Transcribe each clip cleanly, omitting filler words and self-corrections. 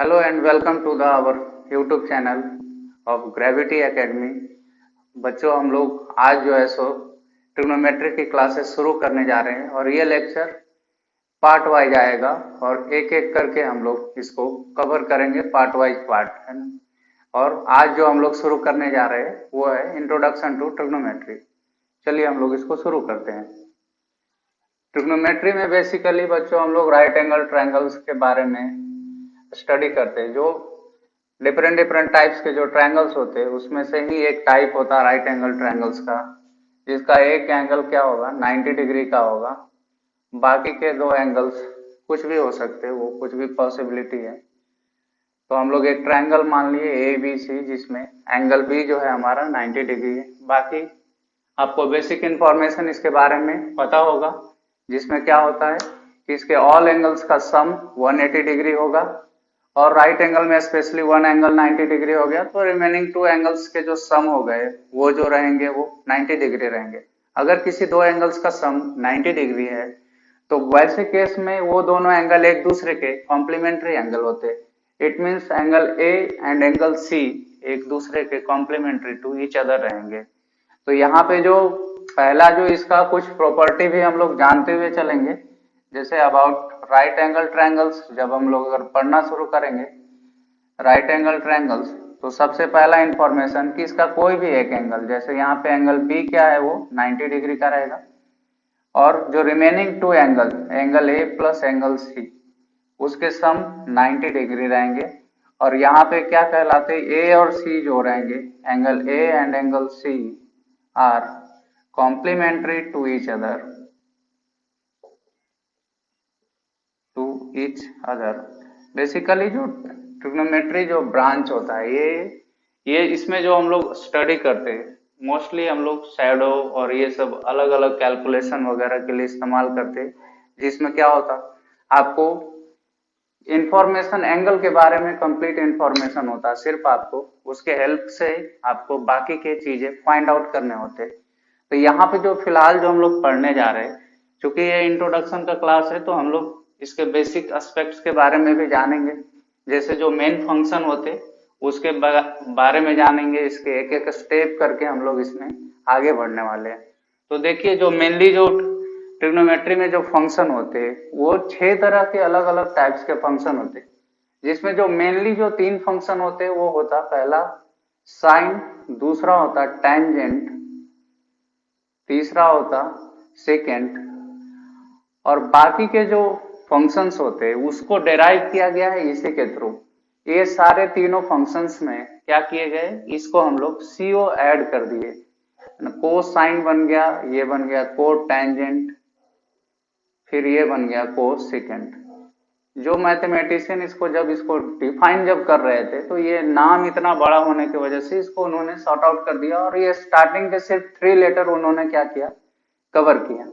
Hello and welcome to the our YouTube channel of Gravity Academy। बच्चों हम लोग आज जो है सो ट्रिग्नोमेट्री की क्लासेस शुरू करने जा रहे हैं और ये लेक्चर पार्ट वाइज आएगा और एक एक करके हम लोग इसको कवर करेंगे पार्ट वाइज पार्ट, है ना। और आज जो हम लोग शुरू करने जा रहे हैं वो है इंट्रोडक्शन टू ट्रिग्नोमेट्री। चलिए हम लोग इसको शुरू करते हैं। ट्रिग्नोमेट्री में बेसिकली बच्चों हम लोग राइट एंगल ट्रायंगल्स के बारे में स्टडी करते हैं। जो डिफरेंट डिफरेंट टाइप्स के जो ट्रायंगल्स होते हैं उसमें से ही एक टाइप होता है राइट एंगल ट्रायंगल्स का, जिसका एक एंगल क्या होगा 90 डिग्री का होगा। बाकी के दो एंगल्स कुछ भी हो सकते हैं, वो कुछ भी पॉसिबिलिटी है। तो हम लोग एक ट्रायंगल मान लिए ए बी सी, जिसमें एंगल बी जो है हमारा 90 डिग्री है। बाकी आपको बेसिक इंफॉर्मेशन इसके बारे में पता होगा, जिसमें क्या होता है कि इसके ऑल एंगल्स का सम 180 डिग्री होगा और राइट एंगल में स्पेशली वन एंगल 90 डिग्री हो गया, तो रिमेनिंग टू एंगल्स के जो सम हो गए वो जो रहेंगे वो 90 डिग्री रहेंगे। अगर किसी दो एंगल्स का सम 90 डिग्री है तो वैसे केस में वो दोनों एंगल एक दूसरे के कॉम्प्लीमेंट्री एंगल होते हैं। It means angle A and angle C एक दूसरे के कॉम्प्लीमेंट्री टू ईच अदर रहेंगे। तो यहाँ पे जो पहला जो इसका कुछ प्रॉपर्टी भी हम लोग जानते हुए चलेंगे, जैसे अबाउट राइट एंगल ट्रायंगल्स। जब हम लोग अगर पढ़ना शुरू करेंगे राइट एंगल ट्रायंगल्स तो सबसे पहला इंफॉर्मेशन कि इसका कोई भी एक एंगल, जैसे यहाँ पे एंगल बी क्या है वो 90 डिग्री का रहेगा और जो remaining two angle angle A plus angle C उसके सम 90 डिग्री रहेंगे। और यहाँ पे क्या कहलाते हैं, ए और सी जो रहेंगे angle A and angle C are complementary to each other each other. Basically जो ट्रिग्नोमेट्री जो ब्रांच होता है ये इसमें जो हम लोग स्टडी करते हैं मोस्टली हम लोग शैडो और ये सब अलग अलग कैलकुलेशन वगैरह के लिए इस्तेमाल करते हैं, जिसमें क्या होता आपको इंफॉर्मेशन एंगल के बारे में कंप्लीट इंफॉर्मेशन होता है। सिर्फ आपको उसके हेल्प से आपको बाकी के चीजें फाइंड आउट करने होते हैं। तो यहाँ पे जो फिलहाल जो हम लोग पढ़ने जा रहे हैं, क्योंकि ये इंट्रोडक्शन का क्लास है तो हम लोग इसके बेसिक एस्पेक्ट्स के बारे में भी जानेंगे। जैसे जो मेन फंक्शन होते उसके बारे में जानेंगे, इसके एक एक स्टेप करके हम लोग इसमें आगे बढ़ने वाले हैं। तो देखिए जो मेनली जो ट्रिग्नोमेट्री में जो फंक्शन होते हैं वो 6 तरह के अलग अलग टाइप्स के फंक्शन होते हैं, जिसमें जो मेनली जो 3 फंक्शन होते हैं वो होता पहला साइन, दूसरा होता टेंजेंट, तीसरा होता सेकेंड। और बाकी के जो फंक्शंस होते हैं उसको डेराइव किया गया है इसी के थ्रू। ये सारे तीनों फंक्शंस में क्या किए गए, इसको हम लोग सीओ ऐड कर दिए। को साइन बन गया, ये बन गया को टेंजेंट, फिर ये बन गया को सेकेंड। जो मैथमेटिशियन इसको डिफाइन जब कर रहे थे तो ये नाम इतना बड़ा होने की वजह से इसको उन्होंने सॉर्ट आउट कर दिया और ये स्टार्टिंग के सिर्फ 3 लेटर उन्होंने क्या किया, कवर किया।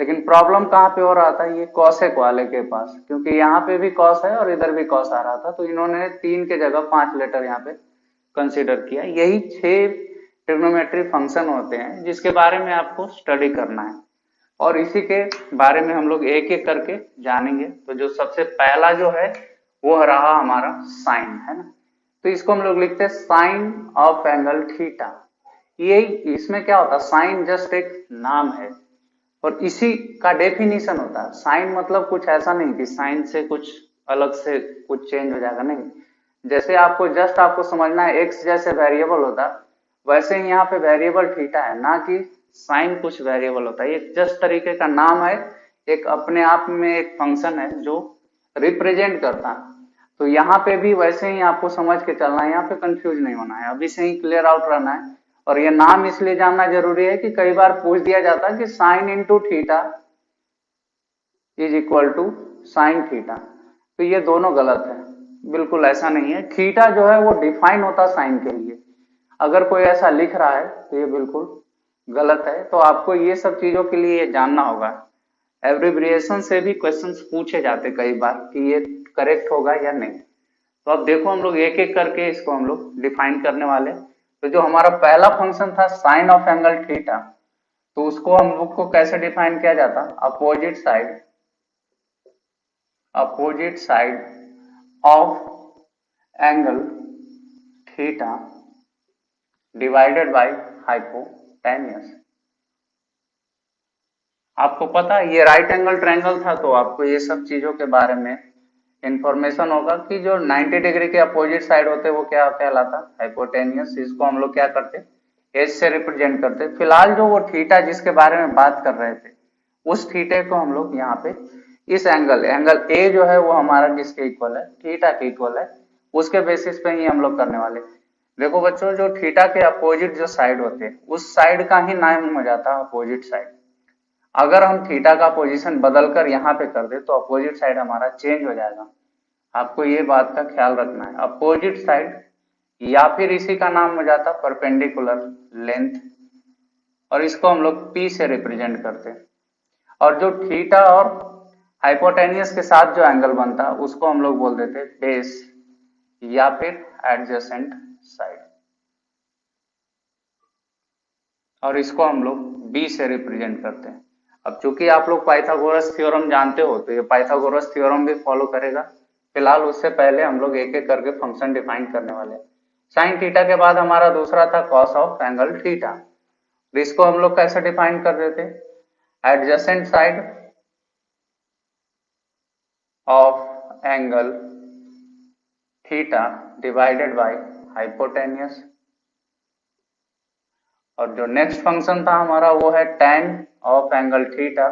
लेकिन प्रॉब्लम कहाँ पे हो रहा था, ये कॉसेक वाले के पास, क्योंकि यहाँ पे भी कॉस है और इधर भी कॉस आ रहा था, तो इन्होंने 3 के जगह 5 लेटर यहाँ पे कंसीडर किया। यही 6 ट्रिग्नोमेट्री फंक्शन होते हैं जिसके बारे में आपको स्टडी करना है और इसी के बारे में हम लोग एक एक करके जानेंगे। तो जो सबसे पहला जो है वो रहा हमारा साइन, है ना। तो इसको हम लोग लिखते हैं साइन ऑफ एंगल थीटा। ये इसमें क्या होता है, साइन जस्ट एक नाम है और इसी का डेफिनेशन होता है। साइन मतलब कुछ ऐसा नहीं कि साइन से कुछ अलग से कुछ चेंज हो जाएगा, नहीं। जैसे आपको समझना है एक्स जैसे वेरिएबल होता वैसे ही यहाँ पे वेरिएबल थीटा है, ना कि साइन कुछ वेरिएबल होता है। ये जस्ट तरीके का नाम है, एक अपने आप में एक फंक्शन है जो रिप्रेजेंट करता है। तो यहाँ पे भी वैसे ही आपको समझ के चलना है, यहाँ पे कंफ्यूज नहीं होना है, अभी से ही क्लियर आउट रहना है। और ये नाम इसलिए जानना जरूरी है कि कई बार पूछ दिया जाता है कि sine into theta is equal to sine theta, तो ये दोनों गलत है। बिल्कुल ऐसा नहीं है। थीटा जो है वो डिफाइन होता साइन के लिए, अगर कोई ऐसा लिख रहा है तो ये बिल्कुल गलत है। तो आपको ये सब चीजों के लिए ये जानना होगा। एब्रिविएशन से भी क्वेश्चंस पूछे जाते कई बार कि ये करेक्ट होगा या नहीं। तो अब देखो हम लोग एक एक करके इसको हम लोग डिफाइन करने वाले। तो जो हमारा पहला फंक्शन था साइन ऑफ एंगल थीटा, तो उसको हम लोग को कैसे डिफाइन किया जाता, opposite side of angle theta divided bye hypotenuse. आपको पता है ये राइट एंगल ट्रायंगल था, तो आपको ये सब चीजों के बारे में इंफॉर्मेशन होगा कि जो 90 डिग्री के अपोजिट साइड होते हैं वो क्या कहलाता है, हाइपोटेन्यूस। इसको हम लोग क्या करते, एच से रिप्रेजेंट करते। फिलहाल जो वो थीटा जिसके बारे में बात कर रहे थे, उस थीटे को हम लोग यहाँ पे इस एंगल ए जो है वो हमारा किसके इक्वल है, थीटा के इक्वल है, उसके बेसिस पे ही हम लोग करने वाले। देखो बच्चों, जो थीटा के अपोजिट जो साइड होते हैं उस साइड का ही नाम हो जाता है अपोजिट साइड। अगर हम थीटा का पोजीशन बदलकर यहाँ पे कर दे तो अपोजिट साइड हमारा चेंज हो जाएगा। आपको ये बात का ख्याल रखना है। अपोजिट साइड या फिर इसी का नाम हो जाता परपेंडिकुलर लेंथ, और इसको हम लोग P से रिप्रेजेंट करते हैं। और जो थीटा और हाइपोटेनियस के साथ जो एंगल बनता है उसको हम लोग बोल देते बेस या फिर एडजेसेंट साइड, और इसको हम लोग B से रिप्रेजेंट करते हैं। अब चूंकि आप लोग पाइथागोरस थ्योरम जानते हो तो ये पाइथागोरस थ्योरम भी फॉलो करेगा। फिलहाल उससे पहले हम लोग एक एक करके फंक्शन डिफाइन करने वाले हैं। साइन थीटा के बाद हमारा दूसरा था कॉस ऑफ एंगल थीटा। तो इसको हम लोग कैसे डिफाइन कर देते, adjacent side of angle theta divided bye hypotenuse. और जो नेक्स्ट फंक्शन था हमारा वो है tan ऑफ एंगल थीटा,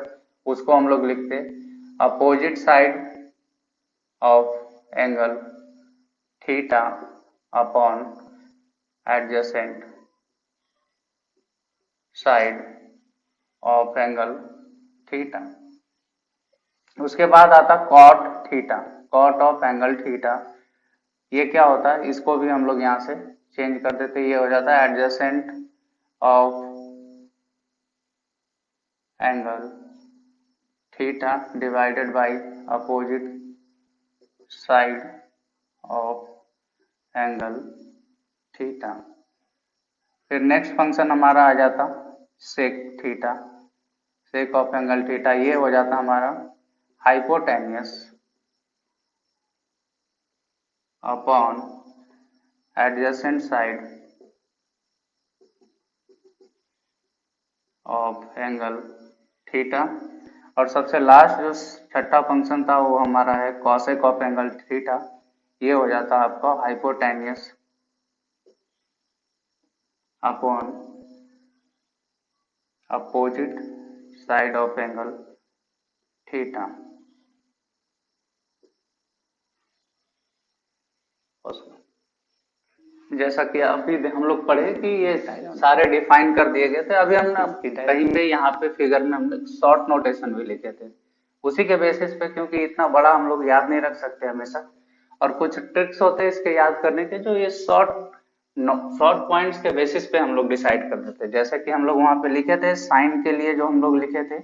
उसको हम लोग लिखते opposite side of angle theta upon adjacent side of angle theta. उसके बाद आता cot theta, cot of angle theta. ये क्या होता है, इसको भी हम लोग यहाँ से चेंज कर देते, ये हो जाता है adjacent of angle theta divided by opposite side of angle theta. फिर नेक्स्ट फंक्शन हमारा आ जाता sec theta, sec of angle theta. ये हो जाता हमारा hypotenuse upon adjacent side of angle theta. और सबसे लास्ट जो छठा फंक्शन था वो हमारा है कॉसेक ऑफ एंगल थीटा। ये हो जाता है आपका hypotenuse upon opposite side of angle theta. जैसा कि अभी हम लोग पढ़े कि ये सारे डिफाइन कर दिए गए थे। अभी हम कहीं पे यहाँ पे फिगर में हमने शॉर्ट नोटेशन भी लिखे थे उसी के बेसिस पे, क्योंकि इतना बड़ा हम लोग याद नहीं रख सकते हमेशा, और कुछ ट्रिक्स होते हैं इसके याद करने के जो ये शॉर्ट पॉइंट्स के बेसिस पे हम लोग डिसाइड कर देते हैं। जैसे कि हम लोग वहां पे लिखे थे साइन के लिए, जो हम लोग लिखे थे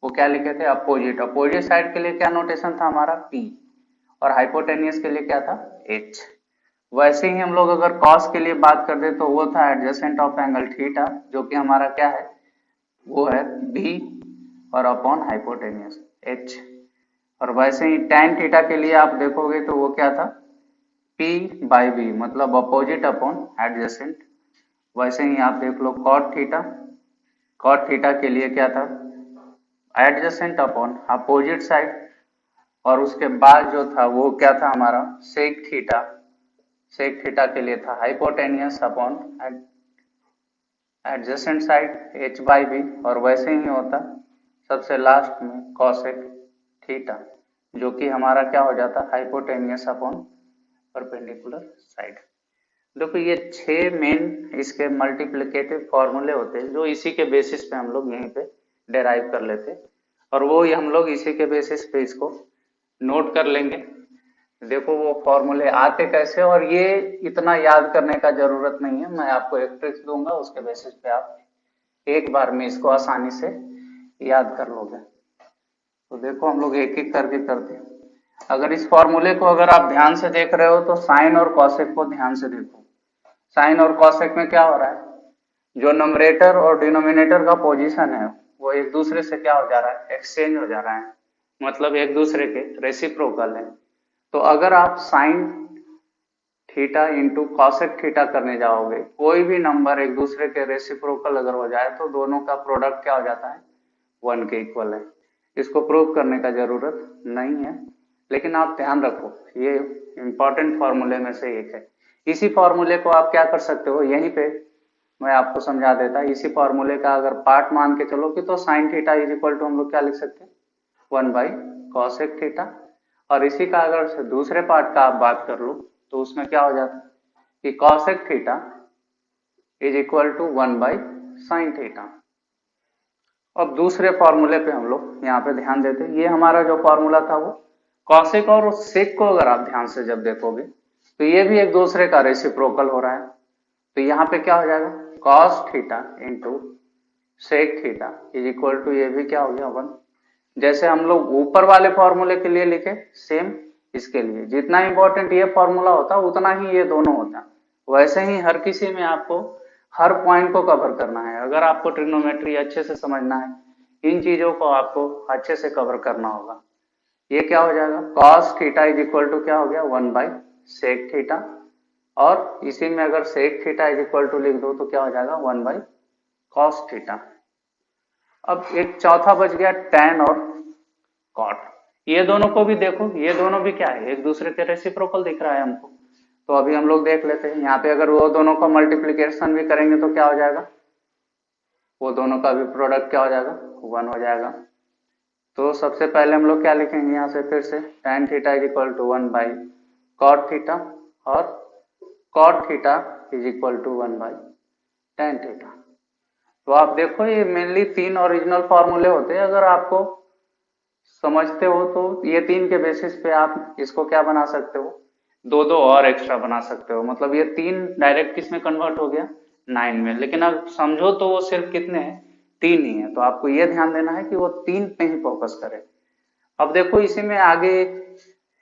वो क्या लिखे थे, अपोजिट। अपोजिट साइड के लिए क्या नोटेशन था हमारा P, और हाइपोटेनियस के लिए क्या था H। वैसे ही हम लोग अगर कॉस के लिए बात कर दे तो वो था एडजेसेंट ऑफ एंगल थीटा, जो कि हमारा क्या है, वो है B और अपॉन हाइपोटेनियस H। और वैसे ही tan थीटा के लिए आप देखोगे तो वो क्या था, P बाई B, मतलब अपोजिट अपॉन एडजेसेंट। वैसे ही आप देख लो कॉट थीटा, कॉट थीटा के लिए क्या था, एडजेसेंट अपॉन अपोजिट साइड। और उसके बाद जो था वो क्या था हमारा सेक थीटा, सेक थीटा के लिए था hypotenuse upon adjacent side H by B। और वैसे ही होता सबसे लास्ट में कॉसेक थीटा, जो कि हमारा क्या हो जाता हाइपोटेनियस अपॉन परपेंडिकुलर साइड। देखो ये 6 मेन इसके मल्टीप्लिकेटिव फॉर्मूले होते हैं जो इसी के बेसिस पे हम लोग यहीं पे डेराइव कर लेते, और वो हम लोग इसी के बेसिस पे इसको नोट कर लेंगे। देखो वो फॉर्मूले आते कैसे, और ये इतना याद करने का जरूरत नहीं है, मैं आपको एक ट्रिक्स दूंगा उसके बेसिस पे आप एक बार में इसको आसानी से याद कर लोगे। तो देखो हम लोग एक एक करके करते हैं। अगर इस फॉर्मूले को अगर आप ध्यान से देख रहे हो तो साइन और कॉसेक को ध्यान से देखो। साइन और कॉसेक में क्या हो रहा है, जो नंबरेटर और डिनोमिनेटर का पोजीशन है वो एक दूसरे से क्या हो जा रहा है, एक्सचेंज हो जा रहा है, मतलब एक दूसरे के रेसिप्रोकल है। तो अगर आप sine theta into cosec theta करने जाओगे, कोई भी नंबर एक दूसरे के रेसिप्रोकल अगर हो जाए तो दोनों का प्रोडक्ट क्या हो जाता है, 1 के इक्वल है। इसको प्रूव करने का जरूरत नहीं है, लेकिन आप ध्यान रखो ये इंपॉर्टेंट फॉर्मूले में से एक है। इसी फॉर्मूले को आप क्या कर सकते हो, यहीं पे मैं आपको समझा देता। इसी फॉर्मूले का अगर पार्ट मान के चलो कि तो sine theta is equal to हम लोग क्या लिख सकते हैं, 1 बाई कॉसेक थीटा। और इसी का अगर दूसरे पार्ट का आप बात कर लो तो उसमें क्या हो जाता है कि cosec theta is equal to 1 by sine theta. अब दूसरे फॉर्मूले पे हम लोग यहाँ पे ध्यान देते हैं। ये हमारा जो फॉर्मूला था वो कॉसेक और सेक को अगर आप ध्यान से जब देखोगे तो ये भी एक दूसरे का रेसिप्रोकल हो रहा है। तो यहाँ पे क्या हो जाएगा, cos theta into sec theta is equal to ये भी क्या हो गया 1। जैसे हम लोग ऊपर वाले फॉर्मूले के लिए लिखे सेम इसके लिए, जितना इंपॉर्टेंट ये फॉर्मूला होता उतना ही ये दोनों होता। वैसे ही हर किसी में आपको हर पॉइंट को कवर करना है। अगर आपको ट्रिग्नोमेट्री अच्छे से समझना है, इन चीजों को आपको अच्छे से कवर करना होगा। ये क्या हो जाएगा, cos theta is equal to क्या हो गया 1 बाई सेक थीटा, और इसी में अगर sec theta is equal to लिख दो तो क्या हो जाएगा 1 बाई कॉस थीटा। अब एक चौथा बच गया tan और कॉट। ये दोनों को भी देखो, ये दोनों भी क्या है, एक दूसरे के रेसिप्रोकल दिख रहा है हमको। तो अभी हम लोग देख लेते हैं यहाँ पे अगर वो दोनों का मल्टीप्लीकेशन भी करेंगे तो क्या हो जाएगा, वो दोनों का भी प्रोडक्ट क्या हो जाएगा 1 हो जाएगा। तो सबसे पहले हम लोग क्या लिखेंगे यहाँ से फिर से tan theta is equal to 1 by cot theta और cot theta is equal to 1 by tan theta. तो आप देखो ये मेनली 3 ओरिजिनल फॉर्मूले होते हैं। अगर आपको समझते हो तो ये 3 के बेसिस पे आप इसको क्या बना सकते हो, दो दो और एक्स्ट्रा बना सकते हो। मतलब ये 3 डायरेक्ट किस में कन्वर्ट हो गया 9 में, लेकिन अब समझो तो वो सिर्फ कितने हैं, 3 ही है। तो आपको ये ध्यान देना है कि वो 3 पे ही फोकस करे। अब देखो इसी में आगे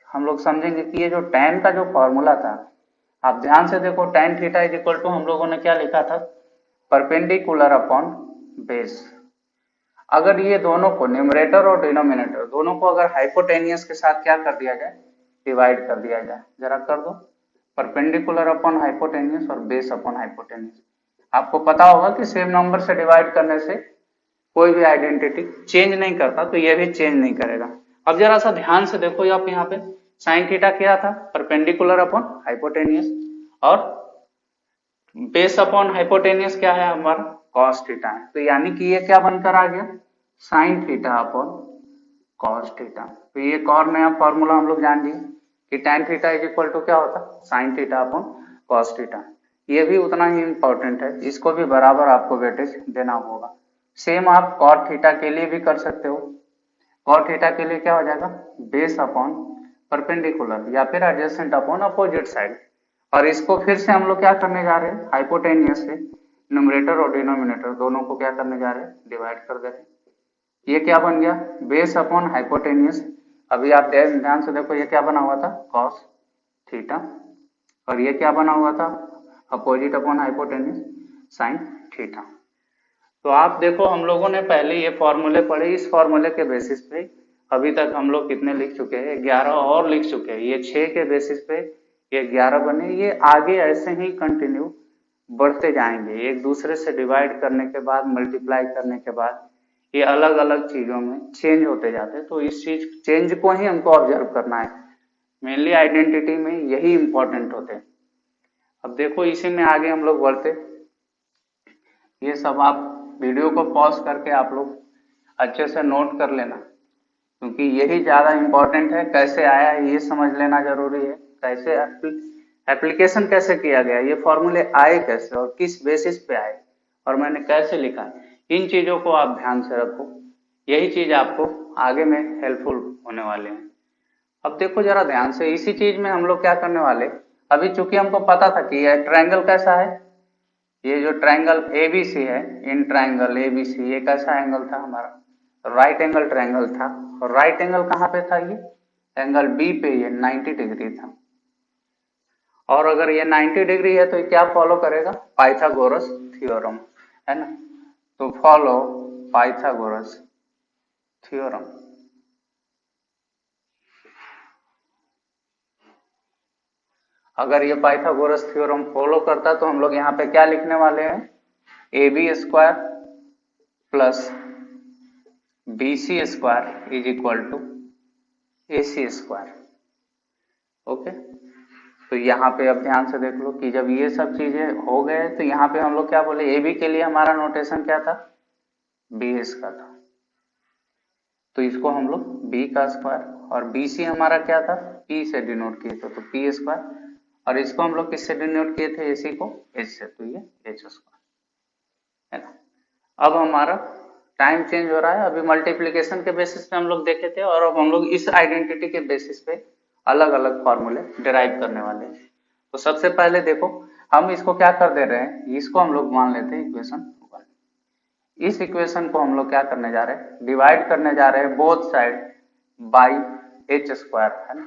हम लोग समझेंगे कि ये जो tan का जो फॉर्मूला था, आप ध्यान से देखो tan theta is equal to हम लोगों ने क्या लिखा था, परपेंडिकुलर अपॉन बेस। अगर ये दोनों को न्यूमरेटर और डिनोमिनेटर दोनों को अगर हाइपोटेनियस के साथ क्या कर दिया जाए, डिवाइड कर दिया जाए, जरा कर दो, परपेंडिकुलर अपॉन हाइपोटेनियस और बेस अपॉन हाइपोटेनियस। आपको पता होगा कि सेम नंबर से डिवाइड करने से कोई भी आइडेंटिटी चेंज नहीं करता, तो ये भी चेंज नहीं करेगा। अब जरा सा ध्यान से देखो आप यहाँ पे साइन थीटा क्या था, परपेंडिकुलर अपॉन हाइपोटेनियस, और बेस अपॉन हाइपोटेनियस क्या है हमारा कॉस थीटा है। तो यानी कि ये क्या बनकर आ गया sign theta upon cos theta. तो ये एक और नया फॉर्मूला हम लोग जान लिए कि tan theta is equal to क्या होता sine theta upon cos theta. ये भी उतना ही इंपॉर्टेंट है, इसको भी बराबर आपको वेटेज देना होगा। सेम आप कॉट थीटा के लिए भी कर सकते हो। कॉट थीटा के लिए क्या हो जाएगा बेस अपॉन परपेंडिकुलर या फिर एडजेसेंट अपॉन अपोजिट साइड। और इसको फिर से हम लोग क्या करने जा रहे हैं, हाइपोटेनियस से न्यूमरेटर और डिनोमिनेटर दोनों को क्या करने जा रहे हैं, डिवाइड कर दे रहे हैं। ये क्या बन गया बेस अपॉन हाइपोटेनियस। अभी आप ध्यान से देखो ये क्या बना हुआ था कॉस थीटा, और ये क्या बना हुआ था opposite upon hypotenuse sign theta. तो आप देखो हम लोगों ने पहले ये फॉर्मूले पढ़े, इस फॉर्मूले के बेसिस पे अभी तक हम लोग कितने लिख चुके हैं, 11 और लिख चुके हैं। ये 6 के बेसिस पे ये 11 बने। ये आगे ऐसे ही कंटिन्यू बढ़ते जाएंगे, एक दूसरे से डिवाइड करने के बाद मल्टीप्लाई करने के बाद ये अलग अलग चीजों में चेंज होते जाते हैं। तो इस चीज चेंज को ही हमको ऑब्जर्व करना है, मेनली आइडेंटिटी में यही इंपॉर्टेंट होते हैं। अब देखो इसी में आगे हम लोग बढ़ते, ये सब आप वीडियो को पॉज करके आप लोग अच्छे से नोट कर लेना, क्योंकि यही ज्यादा इंपॉर्टेंट है। कैसे आया ये समझ लेना जरूरी है, कैसे एप्लीकेशन कैसे किया गया, ये फॉर्मूले आए कैसे और किस बेसिस पे आए और मैंने कैसे लिखा है, इन चीजों को आप ध्यान से रखो। यही चीज आपको आगे में हेल्पफुल होने वाले हैं। अब देखो जरा ध्यान से, इसी चीज में हम लोग क्या करने वाले, अभी चूंकि हमको पता था कि यह ट्रायंगल कैसा है, ये जो ट्रायंगल एबीसी है, इन ट्रायंगल एबीसी ये कैसा एंगल था हमारा, राइट एंगल ट्रायंगल था। और राइट एंगल कहाँ पे था, ये एंगल बी पे ये 90 डिग्री था। और अगर ये 90 डिग्री है तो ये क्या फॉलो करेगा, पाइथागोरस थ्योरम, है ना। तो फॉलो पाइथागोरस थ्योरम। अगर ये पाइथागोरस थ्योरम फॉलो करता तो हम लोग यहाँ पे क्या लिखने वाले हैं, A B square plus B C square is equal to A C square. Okay, तो यहाँ पे अब ध्यान से देख लो कि जब ये सब चीजें हो गए तो यहाँ पे हम लोग क्या बोले, ए बी के लिए हमारा नोटेशन क्या था, बी एस का था, तो इसको हम लोग बी का स्क्वायर, और बी सी हमारा क्या था, पी से डिनोट किए थे तो पी स्क्वायर, और इसको हम लोग किससे डिनोट किए थे, एसी को एच से, तो ये एच स्क्वायर है ना। अब हमारा टाइम चेंज हो रहा है, अभी मल्टीप्लीकेशन के बेसिस पे हम लोग देखे थे, और अब हम लोग इस आइडेंटिटी के बेसिस पे अलग अलग फॉर्मूले डिराइव करने वाले हैं। तो सबसे पहले देखो हम इसको क्या कर दे रहे हैं, इसको हम लोग मान लेते हैं इक्वेशन 1। इस इक्वेशन को हम लोग क्या करने जा रहे हैं, डिवाइड करने जा रहे हैं both side by H square है ना।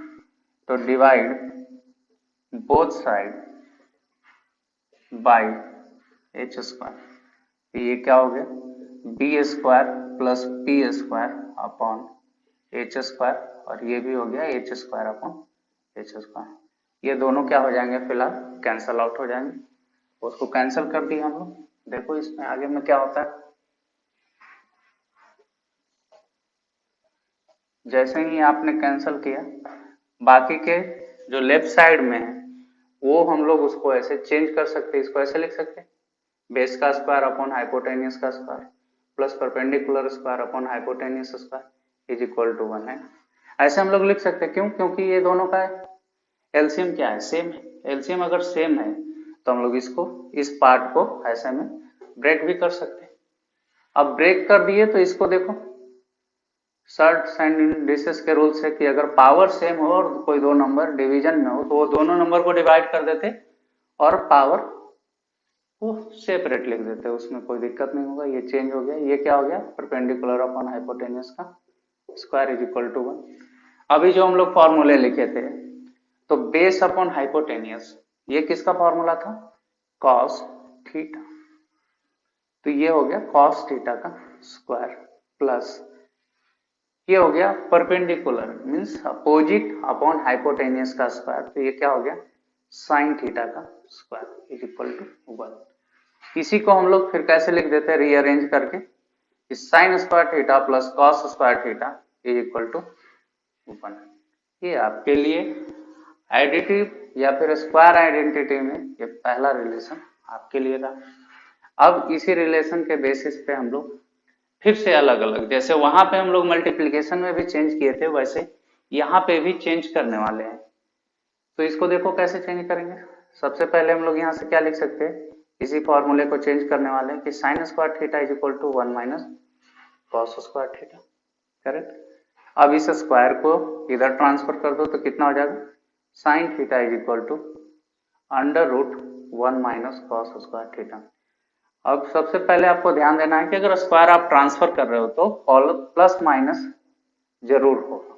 तो divide both side by H square, ये क्या हो गया, B square plus P square upon H square, और ये भी हो गया H square upon H square. ये दोनों क्या हो जाएंगे, फिलहाल कैंसल आउट हो जाएंगे, उसको कैंसिल कर दिया हम लोग। देखो इसमें आगे में क्या होता है, जैसे ही आपने कैंसिल किया, बाकी के जो लेफ्ट साइड में है वो हम लोग उसको ऐसे चेंज कर सकते हैं, इसको ऐसे लिख सकते हैं, बेस का स्क्वायर अपॉन हाइपोटेनियस का square plus perpendicular square upon hypotenuse square is equal to 1 है। ऐसे हम लोग लिख सकते हैं, क्यों, क्योंकि ये दोनों का एलसीएम क्या है, सेम है। एलसीएम अगर सेम है तो हम लोग इसको, इस पार्ट को ऐसे में ब्रेक भी कर सकते हैं। अब ब्रेक कर दिए तो इसको देखो, सर्ट साइन इंडिसेस के रूल से कि अगर पावर सेम हो और कोई दो नंबर डिवीजन में हो तो वो दोनों नंबर को डिवाइड कर देते और पावर को सेपरेट लिख देते, उसमें कोई दिक्कत नहीं होगा। ये चेंज हो गया, ये क्या हो गया, परपेंडिकुलर अपॉन हाइपोटेनियस का स्क्वायर इज इक्वल टू 1। अभी जो हम लोग फॉर्मूले लिखे थे, तो बेस अपॉन हाइपोटेनियस, ये किसका फॉर्मूला था, कॉस थीटा, तो ये हो गया कॉस थीटा का स्क्वायर प्लस ये हो गया perpendicular means opposite upon hypotenuse का स्क्वायर, तो ये क्या हो गया साइन थीटा का स्क्वायर इज इक्वल टू 1। इसी को हम लोग फिर कैसे लिख देते हैं, रीअरेंज करके, sine square theta plus cos square theta is equal to 1। ये आपके लिए एडिटिव या फिर स्क्वायर आइडेंटिटी में ये पहला रिलेशन आपके लिए रहा। अब इसी रिलेशन के बेसिस पे हम लोग फिर से अलग अलग, जैसे वहां पे हम लोग मल्टीप्लिकेशन में भी चेंज किए थे, वैसे यहाँ पे भी चेंज करने वाले हैं। तो इसको देखो कैसे चेंज करेंगे। सबसे पहले हम लोग यहाँ से क्या लिख सकते हैं, इसी फॉर्मूले को चेंज करने वाले हैं कि sine square theta is equal to 1 minus cos square theta, correct. अब इस स्क्वायर को इधर ट्रांसफर कर दो तो कितना हो जाएगा, sine theta is equal to under root 1 minus cos square theta. अब सबसे पहले आपको ध्यान देना है कि अगर स्क्वायर आप ट्रांसफर कर रहे हो तो प्लस माइनस जरूर होगा।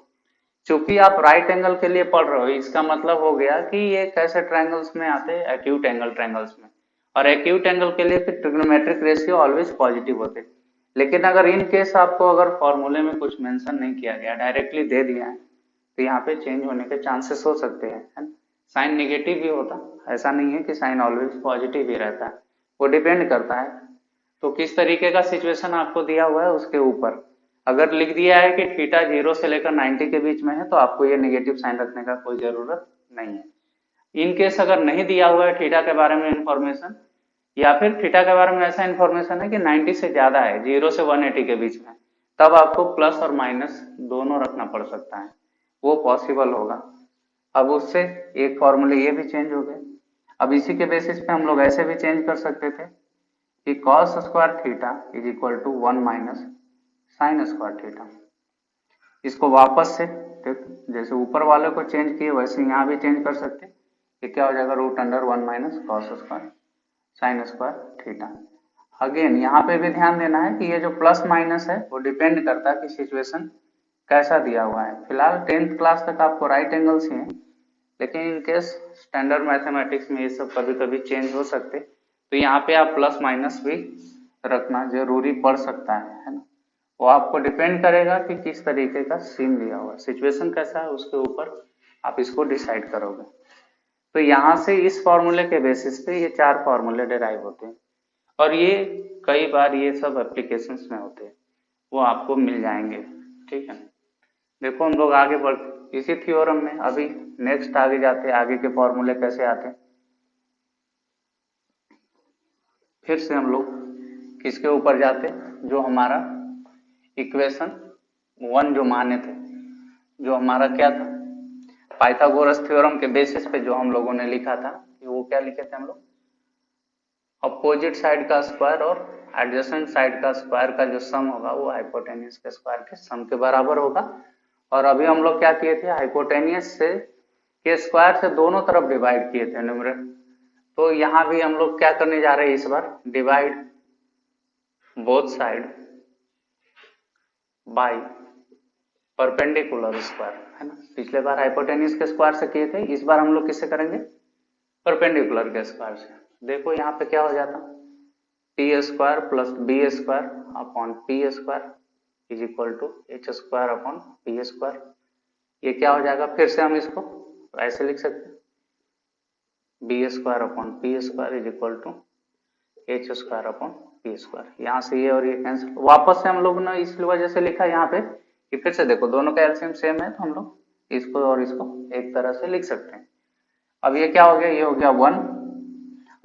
चूंकि आप राइट एंगल के लिए पढ़ रहे हो, इसका मतलब हो गया कि ये कैसे ट्रायंगल्स में आते हैं, एक्यूट एंगल ट्रायंगल्स में, और एक्यूट एंगल के लिए फिर ट्रिग्नोमेट्रिक रेशियो ऑलवेज पॉजिटिव होते हैं। लेकिन अगर इन केस आपको अगर फॉर्मूले में कुछ मेंशन नहीं किया गया, डायरेक्टली दे दिया है, तो यहाँ पे चेंज होने के चांसेस हो सकते हैं, है ना। साइन नेगेटिव भी होता, ऐसा नहीं है कि साइन ऑलवेज पॉजिटिव ही रहता है, वो डिपेंड करता है तो किस तरीके का सिचुएशन आपको दिया हुआ है उसके ऊपर। अगर लिख दिया है कि थीटा 0 से लेकर 90 के बीच में है तो आपको ये नेगेटिव साइन रखने का कोई जरूरत नहीं है। इन केस अगर नहीं दिया हुआ है थीटा के बारे में इंफॉर्मेशन, या फिर थीटा के बारे में ऐसा इंफॉर्मेशन है कि 90 से ज्यादा है, 0 से 180 के बीच में, तब आपको प्लस और माइनस दोनों रखना पड़ सकता है, वो पॉसिबल होगा। अब उससे एक फॉर्मूले ये भी चेंज हो गए। अब इसी के बेसिस पे हम लोग ऐसे भी चेंज कर सकते थे कि cos square theta is equal to 1 minus sine square theta. इसको वापस से जैसे ऊपर वाले को चेंज किए वैसे यहाँ भी चेंज कर सकते, ये क्या हो जाएगा, root under 1 minus cos square sine square theta. Again यहाँ पे भी ध्यान देना है कि ये जो प्लस माइनस है वो डिपेंड करता है कि सिचुएशन कैसा दिया हुआ है। फिलहाल 10th क्लास तक आपको राइट एंगल्स ही है, लेकिन इन केस स्टैंडर्ड मैथमेटिक्स में ये सब कभी कभी चेंज हो सकते, तो यहाँ पे आप प्लस माइनस भी रखना जरूरी पड़ सकता है ना। वो आपको डिपेंड करेगा कि किस तरीके का सीन दिया हुआ है, सिचुएशन कैसा है उसके ऊपर आप इसको डिसाइड करोगे। तो यहाँ से इस फॉर्मूले के बेसिस पे ये 4 फॉर्मूले डिराइव होते हैं, और ये कई बार ये सब एप्लीकेशंस में होते हैं, वो आपको मिल जाएंगे। ठीक है, देखो हम लोग आगे बढ़ इसी थ्योरम में अभी नेक्स्ट आगे जाते हैं, आगे के फॉर्मूले कैसे आते हैं। फिर से हम लोग किसके ऊपर जाते हैं, जो हमारा इक्वेशन 1 जो माने थे, जो हमारा क्या था, पाइथागोरस थ्योरम के बेसिस पे जो हम लोगों ने लिखा था, कि वो क्या लिखे थे हम लोग, अपोजिट साइड का स्क्वायर और एडजेसेंट साइड का स्क्वायर का जो सम होगा वो हाइपोटेनियस के स्क्वायर के सम के बराबर होगा। और अभी हम लोग क्या किए थे, हाइपोटेनियस से के स्क्वायर से दोनों तरफ डिवाइड किए थे न्यूमरेटर। तो यहाँ भी हम लोग क्या करने जा रहे हैं इस बार, divide both side by perpendicular square, है ना। पिछले बार हाइपोटेनियस के स्क्वायर से किए थे, इस बार हम लोग किससे करेंगे, परपेंडिकुलर के स्क्वायर से। देखो यहाँ पे क्या हो जाता, P square plus B square upon P square is equal to H square upon P square. ये क्या हो जाएगा, फिर से हम इसको ऐसे लिख सकते हैं, B square upon P square is equal to H square upon P square. यहाँ से ये और ये कैंसिल, वापस से हम लोग ने इस वजह से लिखा यहाँ पे कि फिर से देखो दोनों का एलसीएम सेम है, तो हम लोग इसको और इसको एक तरह से लिख सकते हैं। अब ये क्या हो गया, ये हो गया 1,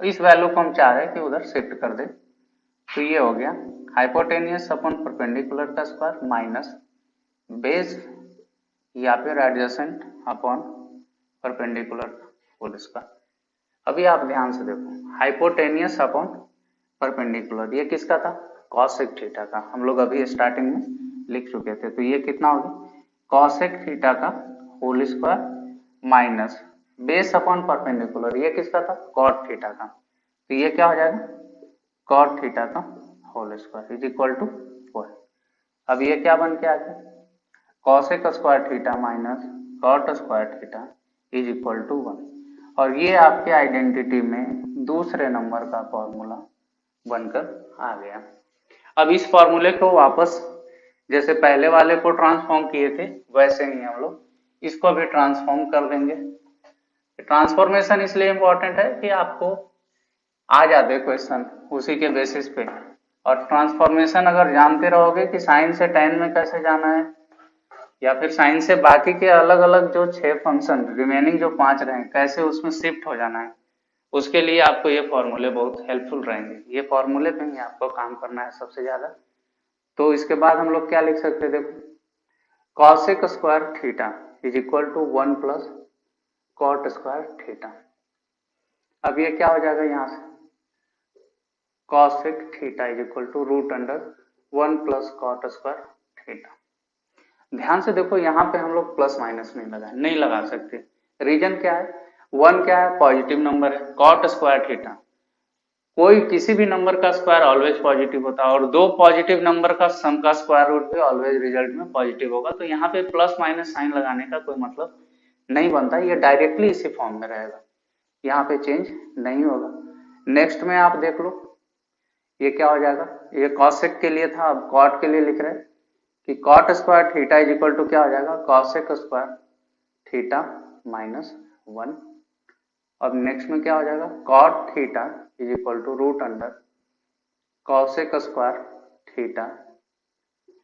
इस वैल्यू को हम चाह रहे हैं कि उधर शिफ्ट कर दे, तो ये हो गया हाइपोटेनियस अपॉन परपेंडिकुलर का स्क्वायर माइनस बेस या फिर adjacent upon perpendicular whole square. अभी आप ध्यान से देखो, हाइपोटेनियस अपॉन परपेंडिकुलर ये किसका था, कॉसेक थीटा का, हम लोग अभी स्टार्टिंग में लिख चुके थे। तो ये कितना हो गया, कॉसेक थीटा का whole square minus base upon perpendicular ये किसका था, कॉट थीटा का। तो ये क्या हो जाएगा, कॉट थीटा का whole square is equal to 4। अब ये क्या बन के आ गया, cosec square theta minus cot square theta is equal to 1। और ये आपके आइडेंटिटी में दूसरे नंबर का फॉर्मूला बनकर आ गया। अब इस फॉर्मूले को वापस जैसे पहले वाले को ट्रांसफॉर्म किए थे वैसे ही हम लोग इसको भी ट्रांसफॉर्म कर देंगे। ट्रांसफॉर्मेशन इसलिए इंपॉर्टेंट है कि आपको आ जाते क्वेश्चन उसी के बेसिस पे, और ट्रांसफॉर्मेशन अगर जानते रहोगे कि साइन से टेन में कैसे जाना है, या फिर साइन से बाकी के अलग अलग जो 6 फंक्शन रिमेनिंग जो 5 रहे कैसे उसमें शिफ्ट हो जाना है, उसके लिए आपको ये फॉर्मूले बहुत हेल्पफुल रहेंगे। ये फॉर्मूले पे ही आपको काम करना है सबसे ज्यादा। तो इसके बाद हम लोग क्या लिख सकते हैं, देखो cosec square theta is equal to 1 plus cot square theta. अब ये क्या हो जाएगा, यहाँ से cosec theta is equal to root under 1 plus cot square theta. ध्यान से देखो यहाँ पे हम लोग प्लस माइनस नहीं लगा सकते। रीजन क्या है, 1 क्या है, पॉजिटिव नंबर है, कॉट स्क्वायर थीटा कोई किसी भी नंबर का स्क्वायर ऑलवेज पॉजिटिव होता है, और दो पॉजिटिव नंबर का सम का स्क्वायर रूट भी ऑलवेज रिजल्ट में पॉजिटिव होगा। तो यहाँ पे प्लस माइनस साइन लगाने का कोई मतलब नहीं बनता, ये डायरेक्टली इसी फॉर्म में रहेगा, यहाँ पे चेंज नहीं होगा। नेक्स्ट में आप देख लो ये क्या हो जाएगा, ये कॉसेक के लिए था, अब कॉट के लिए लिख रहे हैं कि cot square theta is equal to क्या हो जाएगा, कॉसेक स्क्वायर थीटा माइनस 1। अब नेक्स्ट में क्या हो जाएगा, cot theta is equal to root under cosec square theta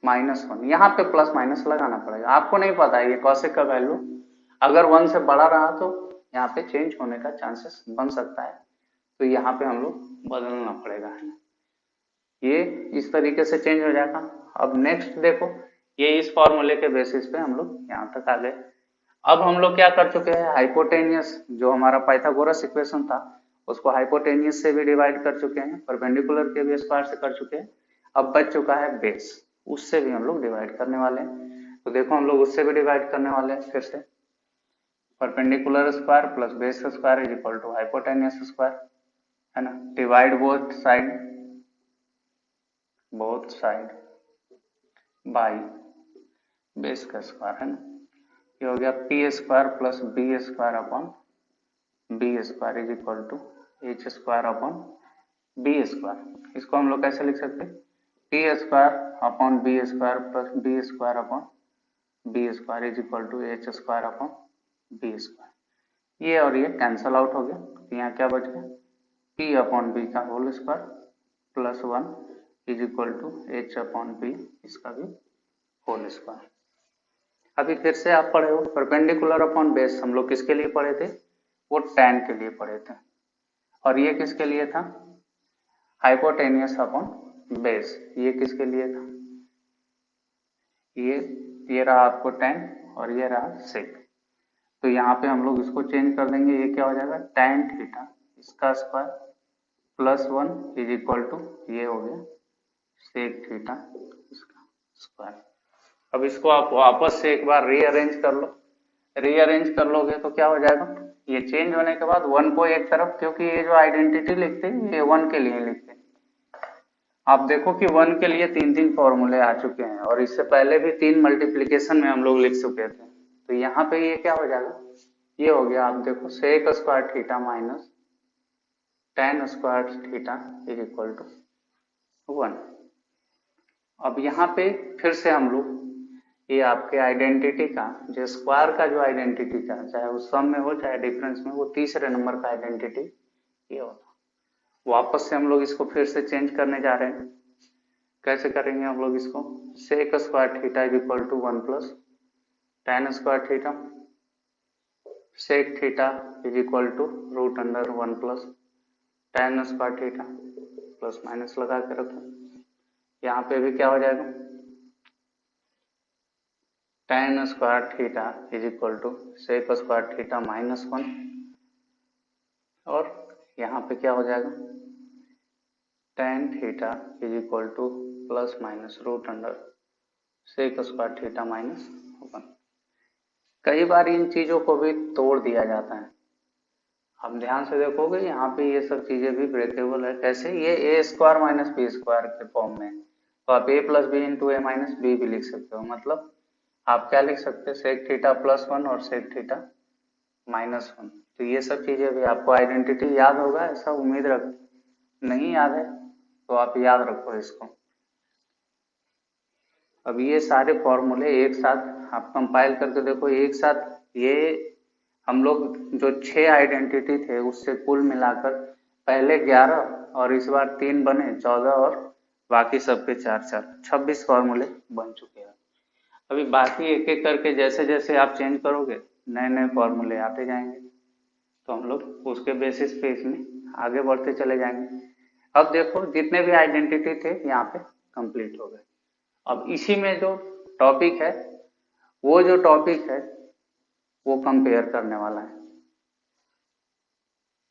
minus 1। यहाँ पे प्लस माइनस लगाना पड़ेगा, आपको नहीं पता है ये कॉसेक का वैल्यू अगर 1 से बड़ा रहा तो यहाँ पे चेंज होने का चांसेस बन सकता है, तो यहाँ पे हम लोग बदलना पड़ेगा, है ना। ये इस तरीके से चेंज हो जाएगा। अब नेक्स्ट देखो, ये इस फॉर्मूले के बेसिस पे हम लोग यहाँ तक आ गए। अब हम लोग क्या कर चुके हैं, हाइपोटेनियस जो हमारा पाइथागोरस इक्वेशन था उसको हाइपोटेनियस से भी डिवाइड कर चुके हैं, परपेंडिकुलर के भी स्क्वायर से कर चुके हैं। अब बच चुका है बेस, उससे भी हम लोग डिवाइड करने वाले हैं। तो देखो हम लोग उससे भी डिवाइड करने वाले हैं, फिर से perpendicular square plus base square is equal to hypotenuse square, है ना। Divide both side by base का स्क्वायर, है ना। ये हो गया P square plus B square upon B square is equal to H square upon B square. इसको हम लोग कैसे लिख सकते हैं, P square upon B square plus B square upon B square is equal to H square upon B square. ये और ये कैंसल आउट हो गया, तो यहाँ क्या बच गया, पी अपॉन बी का whole square plus 1 is equal to H upon P इसका भी होल स्क्वायर। अभी फिर से आप पढ़े हो परपेंडिकुलर अपॉन बेस, हम लोग किसके लिए पढ़े थे, वो tan के लिए पढ़े थे, और ये किसके लिए था, हाइपोटेनियस अपॉन बेस, ये किसके लिए था, ये रहा आपको tan और ये रहा sec। तो यहाँ पे हम लोग इसको चेंज कर देंगे, ये क्या हो जाएगा tan थीटा इसका square plus 1 is equal to ये हो गया sec थीटा इसका स्क्वायर। अब इसको आप वापस से एक बार रीअरेंज कर लो, रीअरेंज कर लोगे तो क्या हो जाएगा, ये चेंज होने के बाद 1 को एक तरफ, क्योंकि ये जो आइडेंटिटी लिखते हैं ये 1 के लिए लिखते हैं, आप देखो कि 1 के लिए 3 फॉर्मूले आ चुके हैं और इससे पहले भी 3 मल्टीप्लिकेशन में हम लोग लिख चुके थे, तो यहाँ पे ये क्या हो जाएगा, ये हो गया, आप देखो sec square theta minus tan square theta is equal to 1। अब यहाँ पे फिर से हम लोग ये आपके आइडेंटिटी का जो स्क्वायर का जो आइडेंटिटी था, चाहे वो सम में हो चाहे डिफरेंस में, वो तीसरे नंबर का आइडेंटिटी ये होता, वापस से हम लोग इसको फिर से चेंज करने जा रहे हैं। कैसे करेंगे हम लोग इसको, sec square theta is equal to 1 plus tan square theta sec theta is equal to root under 1 plus tan square theta, plus minus लगा के रखो, यहाँ पे भी क्या हो जाएगा tan square theta is equal to sec square theta minus 1, और यहाँ पे क्या हो जाएगा tan theta is equal to plus minus root under sec square theta minus 1। कई बार इन चीजों को भी तोड़ दिया जाता है, आप ध्यान से देखोगे यहाँ पे ये सब चीजें भी ब्रेकेबल है, कैसे, ये ए स्क्वायर माइनस बी स्क्वायर के फॉर्म में, तो आप ए प्लस बी इंटू ए माइनस बी भी लिख सकते हो, मतलब आप क्या लिख सकते हो सेक थीटा प्लस 1 और सेक थीटा माइनस 1। तो ये सब चीजें भी आपको आइडेंटिटी याद होगा ऐसा उम्मीद रख, नहीं याद है तो आप याद रखो इसको। अब ये सारे फॉर्मूले एक साथ आप कंपाइल करके देखो, एक साथ ये हम लोग जो 6 आइडेंटिटी थे उससे कुल मिलाकर पहले 11 और इस बार 3 बने 14 और बाकी सबके 4 26 फॉर्मूले बन चुके हैं। अभी बाकी एक एक करके जैसे जैसे आप चेंज करोगे नए नए फॉर्मूले आते जाएंगे, तो हम लोग उसके बेसिस पे इसमें आगे बढ़ते चले जाएंगे। अब देखो जितने भी आइडेंटिटी थे यहाँ पे कंप्लीट हो गए। अब इसी में जो टॉपिक है, वो जो टॉपिक है वो कंपेयर करने वाला है।